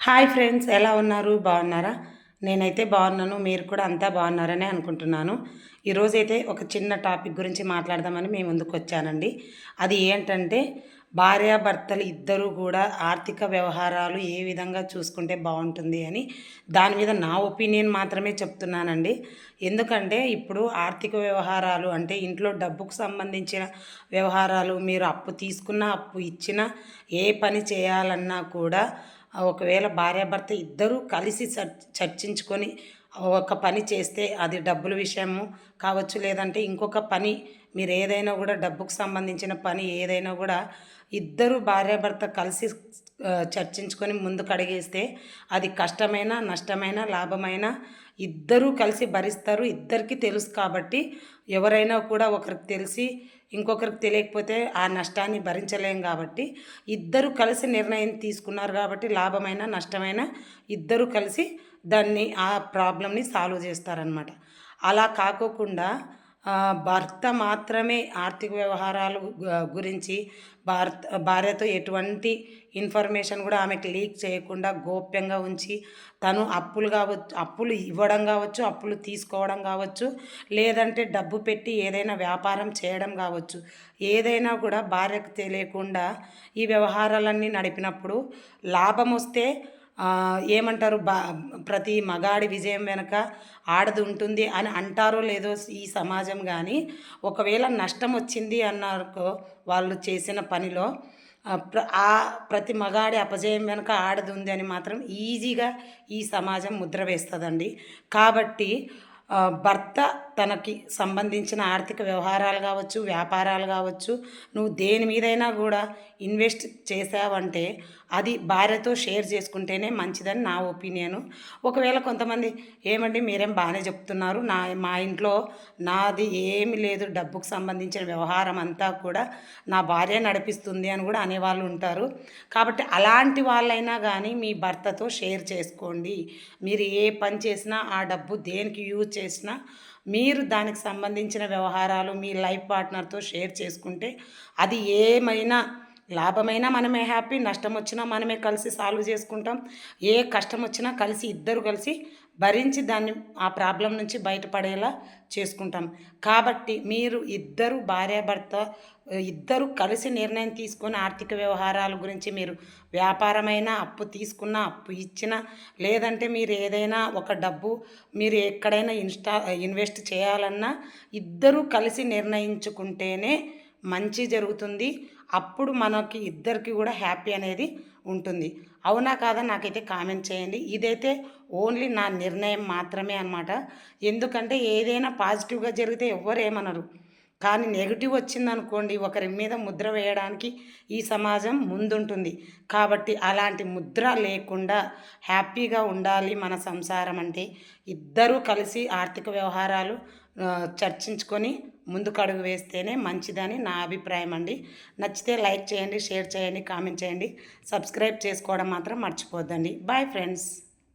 Hi friends, ఎలా ఉన్నారు? బాగున్నారా? నేనైతే బాగున్నాను. మీరు కూడా అంతా బాగున్నారని అనుకుంటున్నాను. ఈరోజైతే ఒక చిన్న టాపిక్ గురించి మాట్లాడదామని మీ ముందుకు వచ్చానండి. అది ఏంటంటే భార్యాభర్తలు ఇద్దరూ కూడా ఆర్థిక వ్యవహారాలు ఏ విధంగా చూసుకుంటే బాగుంటుంది అని దాని మీద నా ఒపీనియన్ మాత్రమే చెప్తున్నానండి. ఎందుకంటే ఇప్పుడు ఆర్థిక వ్యవహారాలు అంటే ఇంట్లో డబ్బుకు సంబంధించిన వ్యవహారాలు, మీరు అప్పు తీసుకున్నా అప్పు ఇచ్చినా ఏ పని చేయాలన్నా కూడా ఒకవేళ భార్యాభర్త ఇద్దరూ కలిసి చర్చించుకొని ఒక పని చేస్తే అది డబ్బుల విషయము కావచ్చు, లేదంటే ఇంకొక పని మీరు ఏదైనా కూడా డబ్బుకు సంబంధించిన పని ఏదైనా కూడా ఇద్దరు భార్యాభర్త కలిసి చర్చించుకొని ముందుకు అడిగేస్తే అది కష్టమైన నష్టమైన లాభమైన ఇద్దరూ కలిసి భరిస్తారు. ఇద్దరికీ తెలుసు కాబట్టి ఎవరైనా కూడా ఒకరికి తెలిసి ఇంకొకరికి తెలియకపోతే ఆ నష్టాన్ని భరించలేం కాబట్టి ఇద్దరు కలిసి నిర్ణయం తీసుకున్నారు కాబట్టి లాభమైన నష్టమైన ఇద్దరు కలిసి దాన్ని ఆ ప్రాబ్లమ్ని సాల్వ్ చేస్తారనమాట. అలా కాకోకుండా భర్త మాత్రమే ఆర్థిక వ్యవహారాలు గురించి భార్యతో ఎటువంటి ఇన్ఫర్మేషన్ కూడా ఆమెకు లీక్ చేయకుండా గోప్యంగా ఉంచి తను అప్పులు ఇవ్వడం కావచ్చు, అప్పులు తీసుకోవడం కావచ్చు, లేదంటే డబ్బు పెట్టి ఏదైనా వ్యాపారం చేయడం కావచ్చు, ఏదైనా కూడా భార్యకు తెలియకుండా ఈ వ్యవహారాలన్నీ నడిపినప్పుడు లాభం వస్తే ఏమంటారు, ప్రతి మగాడి విజయం వెనక ఆడది ఉంటుంది అని అంటారో లేదో ఈ సమాజం. కానీ ఒకవేళ నష్టం వచ్చింది అన్నారో వాళ్ళు చేసిన పనిలో ప్రతి మగాడి అపజయం వెనక ఆడది ఉంది అని మాత్రం ఈజీగా ఈ సమాజం ముద్ర వేస్తుందండి. కాబట్టి భర్త తనకి సంబంధించిన ఆర్థిక వ్యవహారాలు కావచ్చు, వ్యాపారాలు కావచ్చు, నువ్వు దేని మీదైనా కూడా ఇన్వెస్ట్ చేసావంటే అది భార్యతో షేర్ చేసుకుంటేనే మంచిదని నా ఒపీనియను. ఒకవేళ కొంతమంది ఏమండి మీరేం బాగానే చెప్తున్నారు, మా ఇంట్లో నాది ఏమి లేదు, డబ్బుకు సంబంధించిన వ్యవహారం అంతా కూడా నా భార్య నడిపిస్తుంది అని కూడా అనేవాళ్ళు ఉంటారు. కాబట్టి అలాంటి వాళ్ళైనా కానీ మీ భర్తతో షేర్ చేసుకోండి. మీరు ఏ పని చేసినా ఆ డబ్బు దేనికి యూజ్ చేసినా మీరు దానికి సంబంధించిన వ్యవహారాలు మీ లైఫ్ పార్ట్నర్తో షేర్ చేసుకుంటే అది ఏమైనా లాభమైనా మనమే హ్యాపీ, నష్టం వచ్చినా మనమే కలిసి సాల్వ్ చేసుకుంటాం. ఏ కష్టం వచ్చినా కలిసి ఇద్దరు కలిసి భరించి దాన్ని ఆ ప్రాబ్లం నుంచి బయటపడేలా చేసుకుంటాం. కాబట్టి మీరు ఇద్దరు భార్యాభర్త ఇద్దరు కలిసి నిర్ణయం తీసుకొని ఆర్థిక వ్యవహారాల గురించి మీరు వ్యాపారమైనా అప్పు తీసుకున్నా అప్పు ఇచ్చినా లేదంటే మీరు ఏదైనా ఒక డబ్బు మీరు ఎక్కడైనా ఇన్వెస్ట్ చేయాలన్నా ఇద్దరూ కలిసి నిర్ణయించుకుంటేనే మంచి జరుగుతుంది. అప్పుడు మనకి ఇద్దరికి కూడా హ్యాపీ అనేది ఉంటుంది. అవునా కాదా నాకైతే కామెంట్ చేయండి. ఇదైతే ఓన్లీ నా నిర్ణయం మాత్రమే అన్నమాట. ఎందుకంటే ఏదైనా పాజిటివ్గా జరిగితే ఎవ్వరు ఏమనరు, కానీ నెగిటివ్ వచ్చిందనుకోండి ఒకరి మీద ముద్ర వేయడానికి ఈ సమాజం ముందుంటుంది. కాబట్టి అలాంటి ముద్ర లేకుండా హ్యాపీగా ఉండాలి మన సంసారం అంటే ఇద్దరూ కలిసి ఆర్థిక వ్యవహారాలు చర్చించుకొని ముందుకు అడుగు వేస్తేనే మంచిదని నా అభిప్రాయం అండి. నచ్చితే లైక్ చేయండి, షేర్ చేయండి, కామెంట్ చేయండి, సబ్స్క్రైబ్ చేసుకోవడం మాత్రం మర్చిపోద్దండి. Bye friends.